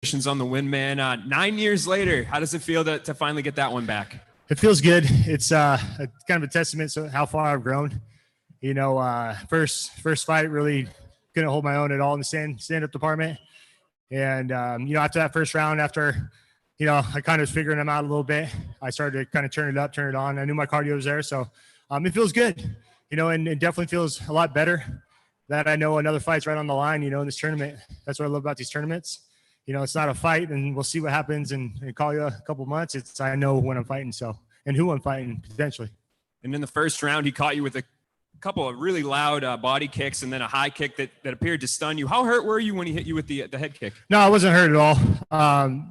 Congratulations on the win, man. 9 years later, how does it feel to finally get that one back? It feels good. It's kind of a testament to how far I've grown. You know, first fight really couldn't hold my own at all in the stand-up department. And, you know, after that first round, after, you know, I kind of was figuring them out a little bit, I started to kind of turn it up, turn it on. I knew my cardio was there. So it feels good, you know, and it definitely feels a lot better that I know another fight's right on the line, you know, in this tournament. That's what I love about these tournaments. You know, it's not a fight, and we'll see what happens and call you a couple months. It's I know when I'm fighting, so, and who I'm fighting potentially. And in the first round, he caught you with a couple of really loud body kicks and then a high kick that appeared to stun you. How hurt were you when he hit you with the head kick? No, I wasn't hurt at all.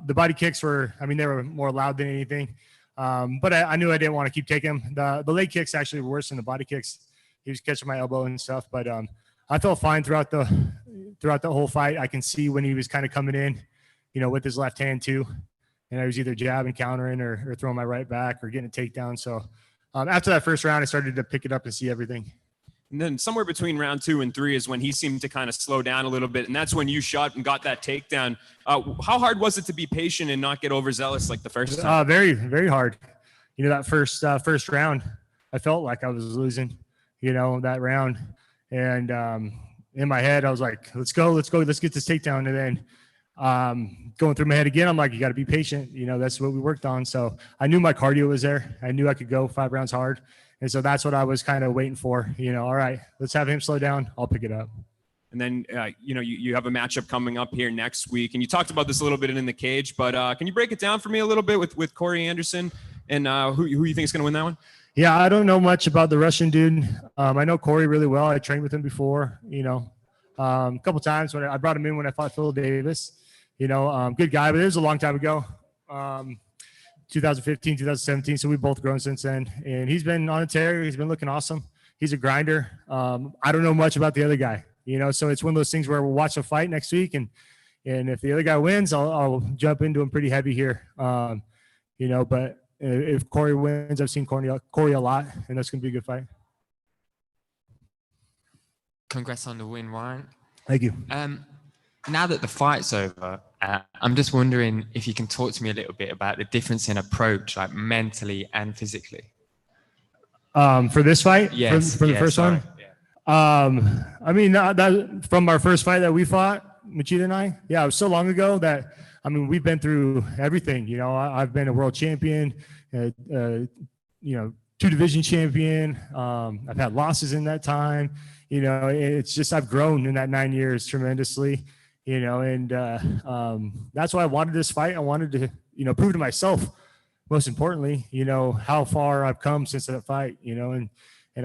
The body kicks were, I mean, they were more loud than anything. But I knew I didn't want to keep taking them. The leg kicks actually were worse than the body kicks. He was catching my elbow and stuff, but I felt fine throughout the whole fight. I can see when he was kind of coming in, you know, with his left hand too. And I was either jabbing, countering, or throwing my right back or getting a takedown. So after that first round, I started to pick it up and see everything. And then somewhere between round 2 and 3 is when he seemed to kind of slow down a little bit. And that's when you shot and got that takedown. How hard was it to be patient and not get overzealous like the first time? Very, very hard. You know, that first round, I felt like I was losing, you know, that round. And in my head, I was like, let's go, let's get this takedown. And then going through my head again, I'm like, you got to be patient. You know, that's what we worked on. So I knew my cardio was there. I knew I could go 5 rounds hard. And so that's what I was kind of waiting for. You know, all right, let's have him slow down. I'll pick it up. And then, you know, you have a matchup coming up here next week. And you talked about this a little bit in the cage. But can you break it down for me a little bit with Corey Anderson and who you think is going to win that one? Yeah, I don't know much about the Russian dude. I know Corey really well. I trained with him before, you know, a couple times when I brought him in when I fought Phil Davis. You know, good guy, but it was a long time ago, 2015, 2017. So we've both grown since then. And he's been on a tear. He's been looking awesome. He's a grinder. I don't know much about the other guy, you know, so it's one of those things where we'll watch a fight next week. And if the other guy wins, I'll jump into him pretty heavy here, you know, but if Corey wins, I've seen Corey a lot, and that's going to be a good fight. Congrats on the win, Ryan. Thank you. Now that the fight's over, I'm just wondering if you can talk to me a little bit about the difference in approach, like mentally and physically. For this fight? Yes. For the first one? Yeah. I mean, that from our first fight that we fought, Machida and I, yeah, it was so long ago that, I mean, we've been through everything. You know, I've been a world champion, you know, 2 division champion. I've had losses in that time. You know, it's just I've grown in that 9 years tremendously. You know, and that's why I wanted this fight. I wanted to, you know, prove to myself, most importantly, you know, how far I've come since that fight. You know, and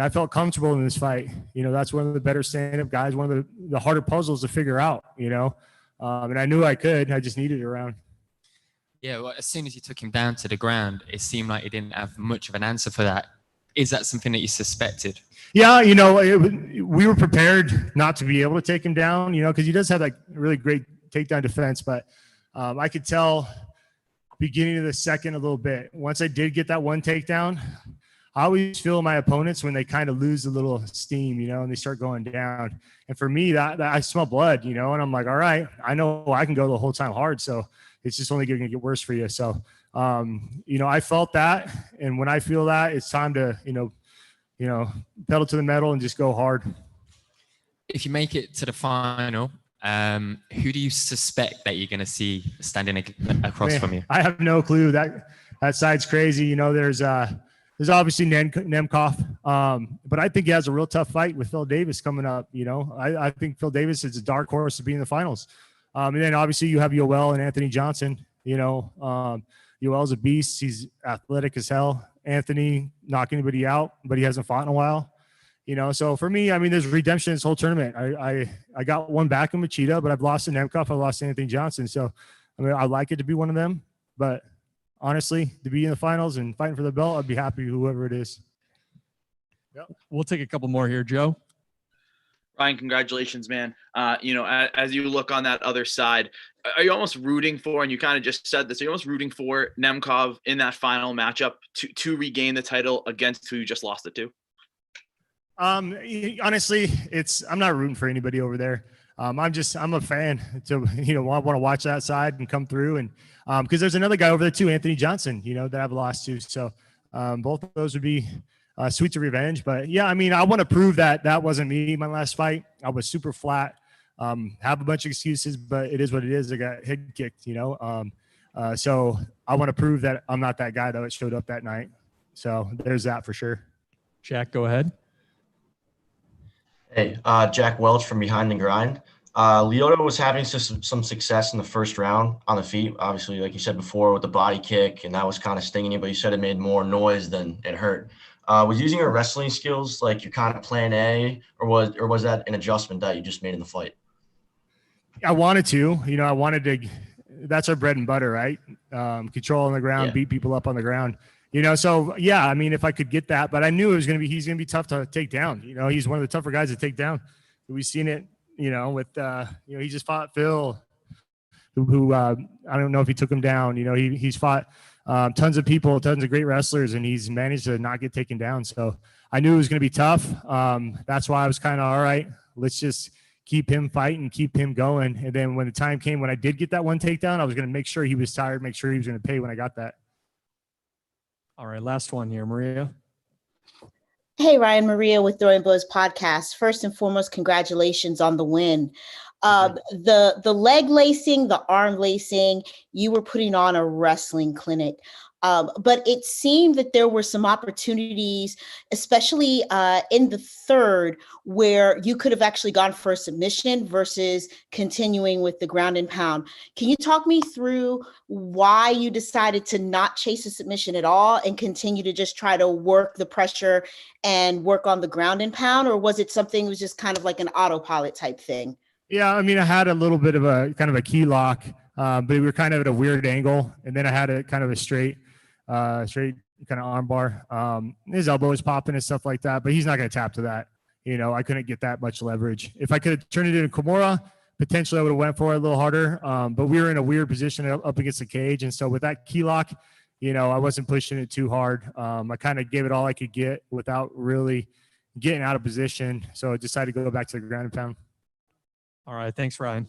I felt comfortable in this fight. You know, that's one of the better stand-up guys. One of the harder puzzles to figure out. You know. And I knew I could. I just needed it around. Yeah, well, as soon as you took him down to the ground, it seemed like he didn't have much of an answer for that. Is that something that you suspected? Yeah, you know, we were prepared not to be able to take him down, you know, because he does have like really great takedown defense. But I could tell beginning of the second a little bit. Once I did get that one takedown, I always feel my opponents when they kind of lose a little steam, you know, and they start going down. And for me, that I smell blood, you know, and I'm like, all right, I know I can go the whole time hard. So it's just only going to get worse for you. So, you know, I felt that. And when I feel that, it's time to, you know, pedal to the metal and just go hard. If you make it to the final, who do you suspect that you're going to see standing across from you? I have no clue. That side's crazy. You know, there's obviously Nemkov, but I think he has a real tough fight with Phil Davis coming up. You know, I think Phil Davis is a dark horse to be in the finals. And then obviously you have Yoel and Anthony Johnson. You know, Yoel's a beast. He's athletic as hell. Anthony, knock anybody out, but he hasn't fought in a while. You know, so for me, I mean, there's redemption in this whole tournament. I got one back in Machida, but I've lost to Nemkov. I lost to Anthony Johnson. So, I mean, I'd like it to be one of them, but honestly, to be in the finals and fighting for the belt, I'd be happy whoever it is. Yep. We'll take a couple more here, Joe. Ryan, congratulations, man. You know, as you look on that other side, are you almost rooting for, and you kind of just said this, are you almost rooting for Nemkov in that final matchup to regain the title against who you just lost it to? Honestly, I'm not rooting for anybody over there. I'm a fan to, want to watch that side and come through. And because there's another guy over there too, Anthony Johnson, that I've lost to. So both of those would be sweet to revenge. But yeah, I mean, I want to prove that wasn't me my last fight. I was super flat, have a bunch of excuses, but it is what it is. I got head kicked, so I want to prove that I'm not that guy that showed up that night. So there's that for sure. Jack, go ahead. Hey, Jack Welch from Behind the Grind. Lyoto was having some success in the first round on the feet. Obviously, like you said before, with the body kick, and that was kind of stinging you, but you said it made more noise than it hurt. Was using your wrestling skills like your kind of plan A, or was that an adjustment that you just made in the fight? I wanted to, that's our bread and butter, right? Control on the ground, beat people up on the ground. So yeah, I mean, if I could get that, but I knew he's going to be tough to take down. He's one of the tougher guys to take down. We've seen it, with, he just fought Phil, who I don't know if he took him down. He's fought tons of people, tons of great wrestlers, and he's managed to not get taken down. So I knew it was going to be tough. That's why I was kind of, all right, let's just keep him fighting, keep him going. And then when the time came, when I did get that one takedown, I was going to make sure he was tired, make sure he was going to pay when I got that. All right, last one here, Maria. Hey, Ryan, Maria with Throwing Blows podcast. First and foremost, congratulations on the win. The leg lacing, the arm lacing, you were putting on a wrestling clinic. But it seemed that there were some opportunities, especially in the third, where you could have actually gone for a submission versus continuing with the ground and pound. Can you talk me through why you decided to not chase a submission at all and continue to just try to work the pressure and work on the ground and pound? Or was it something that was just kind of like an autopilot type thing? Yeah, I mean, I had a little bit of a kind of a key lock, but we were kind of at a weird angle. And then I had a kind of a straight kind of arm bar. His elbow was popping and stuff like that, but he's not going to tap to that. I couldn't get that much leverage. If I could have turned it into Kimura, potentially I would have went for it a little harder. But we were in a weird position up against the cage. And so with that key lock, I wasn't pushing it too hard. I kind of gave it all I could get without really getting out of position. So I decided to go back to the ground and pound. All right. Thanks, Ryan.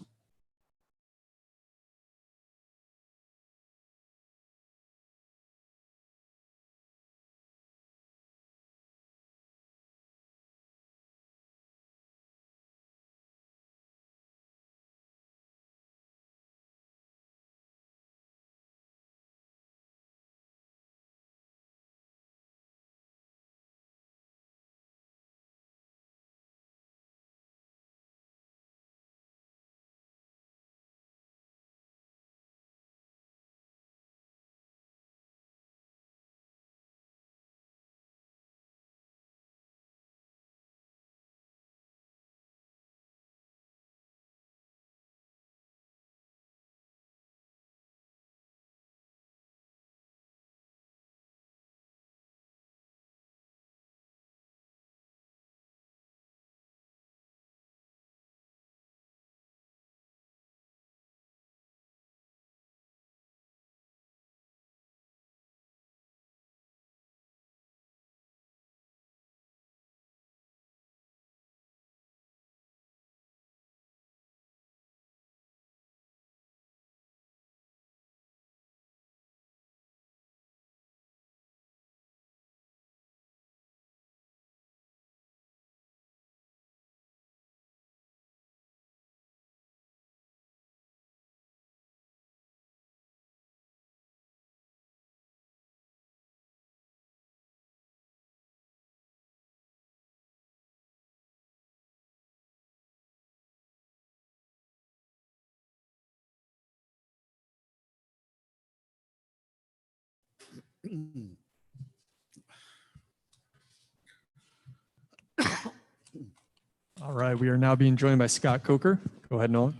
All right, we are now being joined by Scott Coker. Go ahead, Nolan.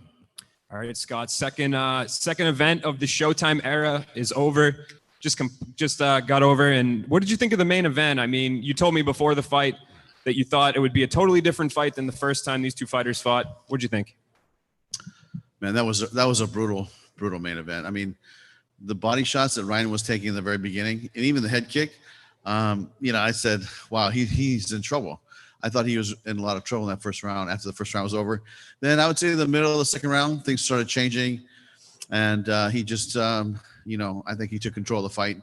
All right, Scott. Second event of the Showtime era is over. Just got over. And what did you think of the main event? I mean, you told me before the fight that you thought it would be a totally different fight than the first time these two fighters fought. What'd you think? Man, that was a brutal main event. I mean, the body shots that Ryan was taking in the very beginning, and even the head kick. I said, wow, he's in trouble. I thought he was in a lot of trouble in that first round after the first round was over. Then I would say in the middle of the second round, things started changing. And he just, you know, I think he took control of the fight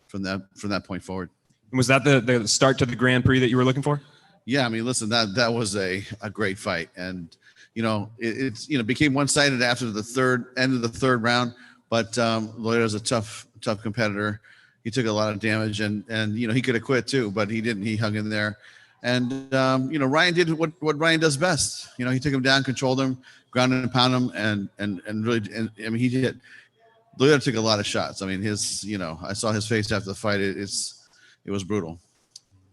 from that point forward. Was that the start to the Grand Prix that you were looking for? Yeah, I mean, listen, that was a great fight. And, you know, it's, you know, became one-sided after the end of the third round. But Lyoto's a tough competitor. He took a lot of damage and, you know, he could have quit too, but he didn't. He hung in there. And, you know, Ryan did what Ryan does best. You know, he took him down, controlled him, grounded and pound him, and really, I mean, he did. Lyoto took a lot of shots. I mean, you know, I saw his face after the fight. It was brutal.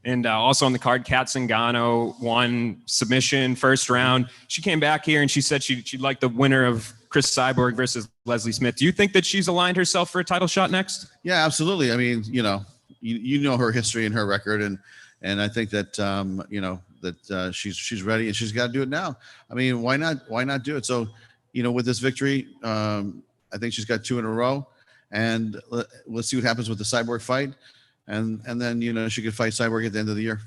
And also on the card, Kat Zingano won submission first round. She came back here and she said she'd like the winner of Chris Cyborg versus Leslie Smith. Do you think that she's aligned herself for a title shot next? Yeah, absolutely. I mean, you know, you know her history and her record, and I think that you know that she's ready and she's got to do it now. I mean, why not do it? So, you know, with this victory, I think she's got 2 in a row, and let's see what happens with the Cyborg fight, and then, you know, she could fight Cyborg at the end of the year.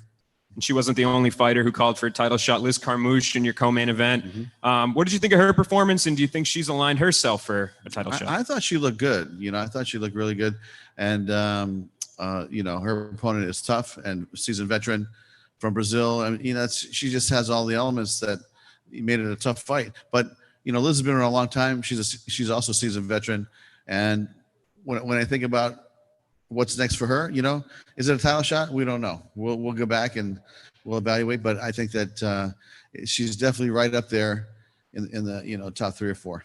And she wasn't the only fighter who called for a title shot. Liz Carmouche in your co-main event. Mm-hmm. What did you think of her performance, and do you think she's aligned herself for a title shot? I thought she looked good. You know, I thought she looked really good, and you know, her opponent is tough and seasoned veteran from Brazil. I mean, you know, she just has all the elements that made it a tough fight. But, you know, Liz has been around a long time. She's also a seasoned veteran. And when I think about what's next for her, you know, is it a title shot? We don't know. We'll go back and we'll evaluate. But I think that she's definitely right up there in the, you know, top 3 or 4.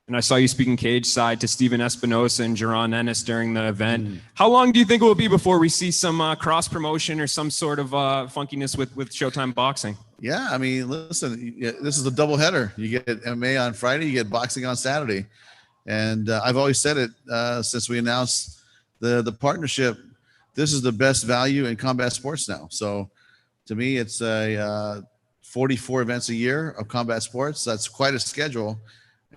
And I saw you speaking cage side to Steven Espinosa and Jaron Ennis during the event. How long do you think it will be before we see some cross promotion or some sort of funkiness with Showtime Boxing? Yeah, I mean, listen, this is a double header. You get MMA on Friday, you get boxing on Saturday. And I've always said it since we announced the partnership. This is the best value in combat sports now. So to me, it's 44 events a year of combat sports. That's quite a schedule.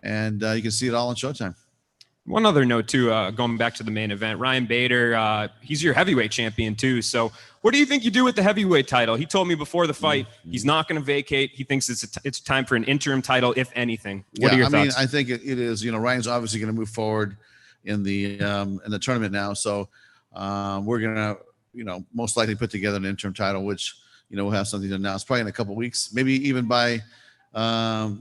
And you can see it all on Showtime. One other note, too, going back to the main event, Ryan Bader, he's your heavyweight champion, too. So what do you think you do with the heavyweight title? He told me before the fight he's not going to vacate. He thinks it's time for an interim title, if anything. What are your thoughts? I think it is. You know, Ryan's obviously going to move forward in the tournament now. So we're going to, you know, most likely put together an interim title, which, you know, we'll have something to announce probably in a couple of weeks, maybe even by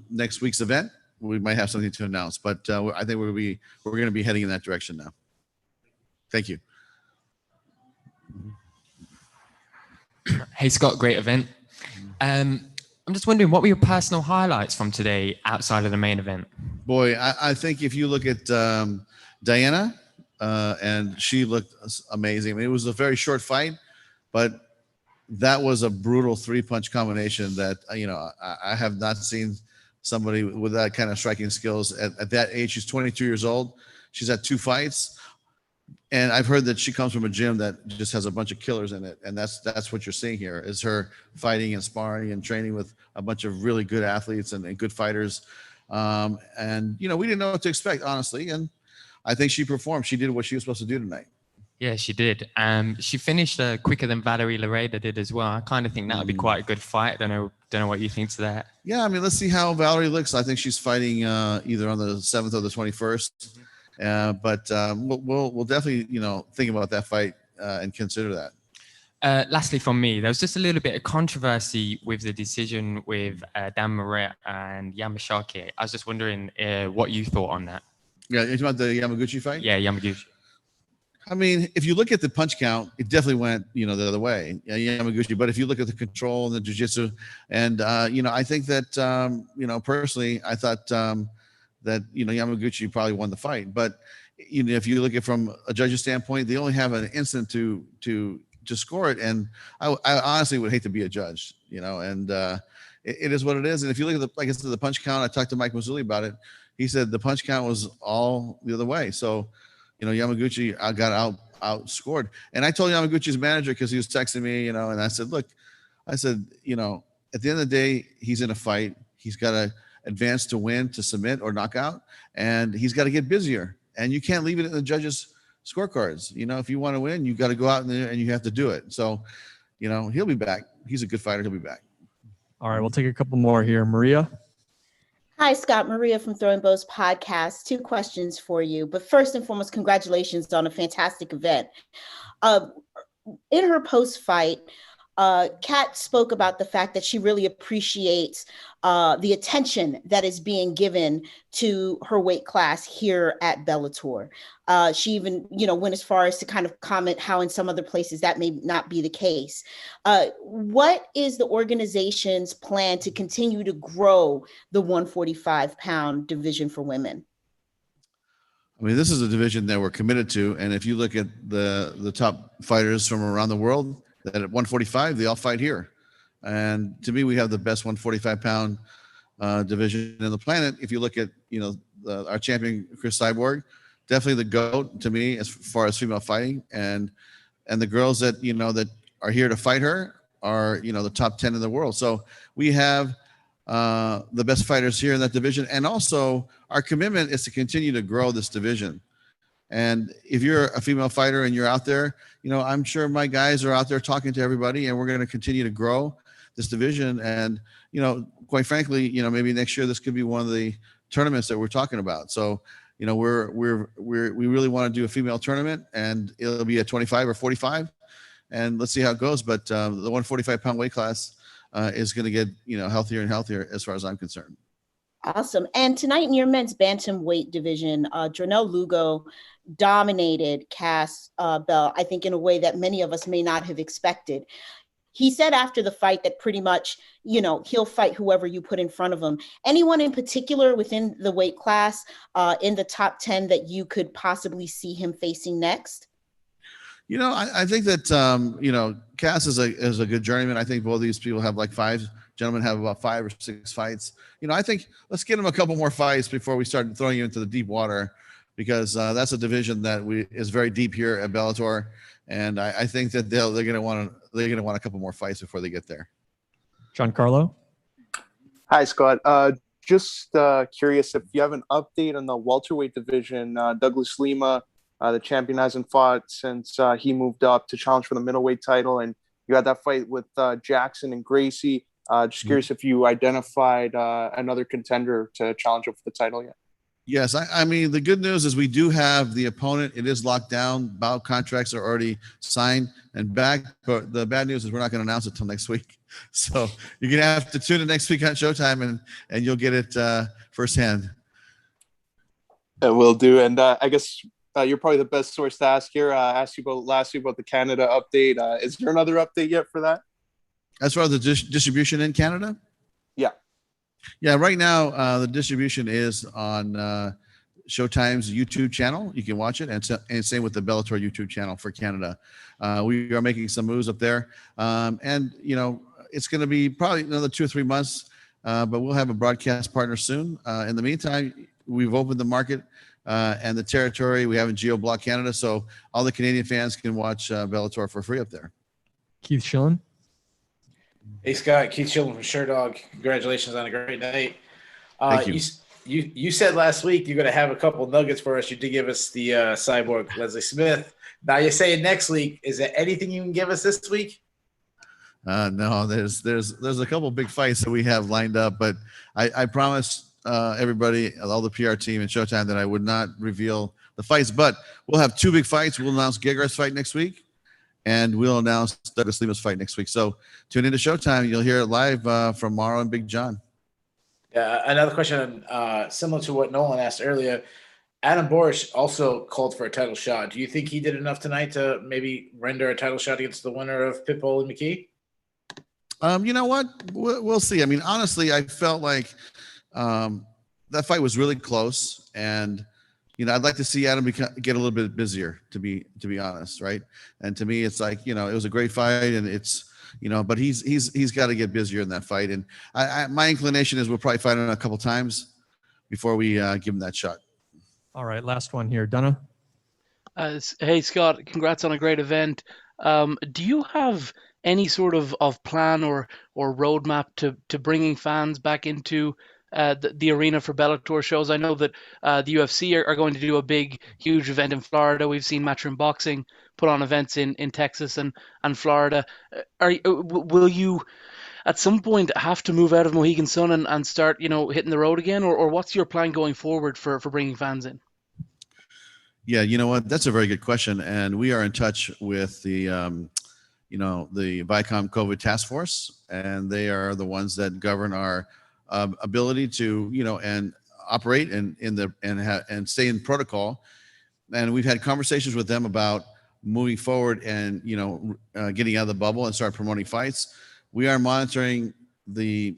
next week's event. We might have something to announce, but I think we're going to be heading in that direction now. Thank you. Hey, Scott, great event. I'm just wondering, what were your personal highlights from today outside of the main event? Boy, I think if you look at Diana, and she looked amazing. I mean, it was a very short fight, but that was a brutal 3-punch combination that, you know, I have not seen somebody with that kind of striking skills at that age. She's 22 years old. She's had 2 fights. And I've heard that she comes from a gym that just has a bunch of killers in it. And that's what you're seeing here is her fighting and sparring and training with a bunch of really good athletes and good fighters. And, you know, we didn't know what to expect, honestly. And I think she performed. She did what she was supposed to do tonight. Yeah, she did. She finished quicker than Valerie Lareda did as well. I kind of think that would be quite a good fight. I don't know what you think to that. Yeah, I mean, let's see how Valerie looks. I think she's fighting either on the 7th or the 21st. But we'll definitely, you know, think about that fight and consider that. Lastly, from me, there was just a little bit of controversy with the decision with Dan Moret and Yamashaki. I was just wondering what you thought on that. Yeah, you're talking about the Yamaguchi fight? Yeah, Yamaguchi. I mean, if you look at the punch count, it definitely went, you know, the other way, Yamaguchi. But if you look at the control and the jiu-jitsu, and, you know, I think that, you know, personally, I thought that, you know, Yamaguchi probably won the fight. But, you know, if you look at it from a judge's standpoint, they only have an instant to score it. And I honestly would hate to be a judge, you know, and it is what it is. And if you look at like I said, the punch count, I talked to Mike Mazzulli about it. He said the punch count was all the other way. So, you know, Yamaguchi got outscored. And I told Yamaguchi's manager, because he was texting me, you know, and I said, look, you know, at the end of the day, he's in a fight. He's got to advance to win, to submit or knockout, and he's got to get busier. And you can't leave it in the judges' scorecards. You know, if you want to win, you got to go out and you have to do it. So, you know, he'll be back. He's a good fighter. He'll be back. All right, we'll take a couple more here. Maria? Hi, Scott. Maria from Throwing Bows Podcast. 2 questions for you. But first and foremost, congratulations on a fantastic event. In her post-fight, Kat spoke about the fact that she really appreciates the attention that is being given to her weight class here at Bellator. She even, went as far as to kind of comment how in some other places that may not be the case. What is the organization's plan to continue to grow the 145-pound division for women? I mean, this is a division that we're committed to. And if you look at the top fighters from around the world, that at 145, they all fight here. And to me, we have the best 145-pound division in the planet. If you look at, our champion, Chris Cyborg, definitely the GOAT to me as far as female fighting. And the girls that, that are here to fight her are, the top 10 in the world. So we have the best fighters here in that division. And also our commitment is to continue to grow this division. And if you're a female fighter and you're out there, I'm sure my guys are out there talking to everybody, and we're going to continue to grow this division. And, quite frankly, maybe next year this could be one of the tournaments that we're talking about. So, we really want to do a female tournament, and it'll be at 25 or 45, and let's see how it goes. But the 145-pound weight class is going to get, healthier and healthier as far as I'm concerned. Awesome. And tonight in your men's bantamweight division, Dronell Lugo dominated Cass Bell, I think in a way that many of us may not have expected. He said after the fight that pretty much, he'll fight whoever you put in front of him. Anyone in particular within the weight class in the top 10 that you could possibly see him facing next? I think that, Cass is a good journeyman. I think both of these people have gentlemen have about 5 or 6 fights. I think let's get him a couple more fights before we start throwing you into the deep water, because that's a division that is very deep here at Bellator. And I think that they're going to want a couple more fights before they get there. Giancarlo? Hi, Scott. Just curious if you have an update on the welterweight division. Douglas Lima, the champion, hasn't fought since he moved up to challenge for the middleweight title. And you had that fight with Jackson and Gracie. Just curious if you identified another contender to challenge up for the title yet. Yes, I mean, the good news is we do have the opponent. It is locked down. Bout contracts are already signed and back. But the bad news is we're not going to announce it till next week. So you're going to have to tune in next week on Showtime, and you'll get it firsthand. It will do. And I guess you're probably the best source to ask here. Asked you last week about the Canada update. Is there another update yet for that? As far as the distribution in Canada? Yeah, right now the distribution is on Showtime's YouTube channel. You can watch it, and same with the Bellator YouTube channel for Canada. We are making some moves up there, and it's going to be probably another 2 or 3 months, but we'll have a broadcast partner soon. In the meantime, we've opened the market and the territory. We haven't geo-blocked Canada, so all the Canadian fans can watch Bellator for free up there. Keith Schillen? Hey, Scott, Keith Schillen from Sherdog. Congratulations on a great night. Thank you. You said last week you're going to have a couple nuggets for us. You did give us the cyborg Leslie Smith. Now you're saying next week. Is there anything you can give us this week? No, there's a couple big fights that we have lined up, but I promised everybody, all the PR team and Showtime, that I would not reveal the fights. But we'll have 2 big fights. We'll announce Gegard's fight next week, and we'll announce Douglas Lima's fight next week. So tune into Showtime. You'll hear it live from Morrow and Big John. Another question similar to what Nolan asked earlier. Adam Borics also called for a title shot. Do you think he did enough tonight to maybe render a title shot against the winner of Pitbull and McKee? You know what? We'll see. I mean, honestly, I felt like that fight was really close, and I'd like to see Adam get a little bit busier, to be honest, right? And to me, it's like, it was a great fight, and it's, but he's got to get busier in that fight. And my inclination is we'll probably fight him a couple times before we give him that shot. All right, last one here, Donna. Hey, Scott, congrats on a great event. Do you have any sort of plan or roadmap to bringing fans back into the arena for Bellator shows? I know that the UFC are going to do a big, huge event in Florida. We've seen Matchroom Boxing put on events in Texas and Florida. Will you at some point have to move out of Mohegan Sun and start, hitting the road again, or what's your plan going forward for bringing fans in? Yeah, you know what? That's a very good question, and we are in touch with the the Viacom COVID task force, and they are the ones that govern our ability to and operate and stay in protocol. And we've had conversations with them about moving forward and getting out of the bubble and start promoting fights. We are monitoring the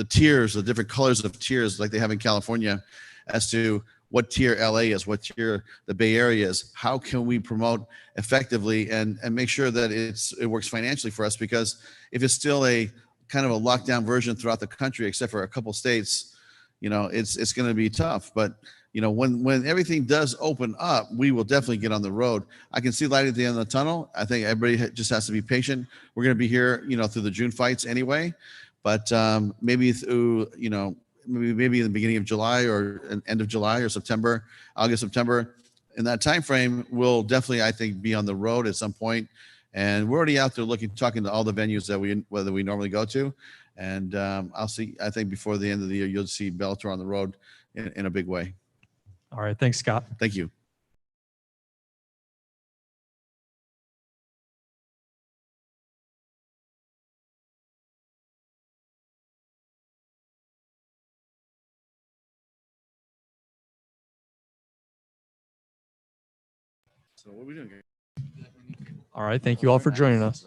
tiers, the different colors of tiers like they have in California, as to what tier LA is, what tier the Bay Area is. How can we promote effectively and make sure that it works financially for us? Because if it's still a kind of a lockdown version throughout the country, except for a couple states, it's going to be tough. But when everything does open up, we will definitely get on the road. I can see light at the end of the tunnel. I think everybody just has to be patient. We're going to be here, through the June fights anyway, but maybe through, maybe in the beginning of July or end of July or September, August, September, in that time frame, we'll definitely, I think, be on the road at some point. And we're already out there talking to all the venues that we normally go to. And I think before the end of the year, you'll see Bellator on the road in a big way. All right. Thanks, Scott. Thank you. So what are we doing? All right. Thank you all for joining us.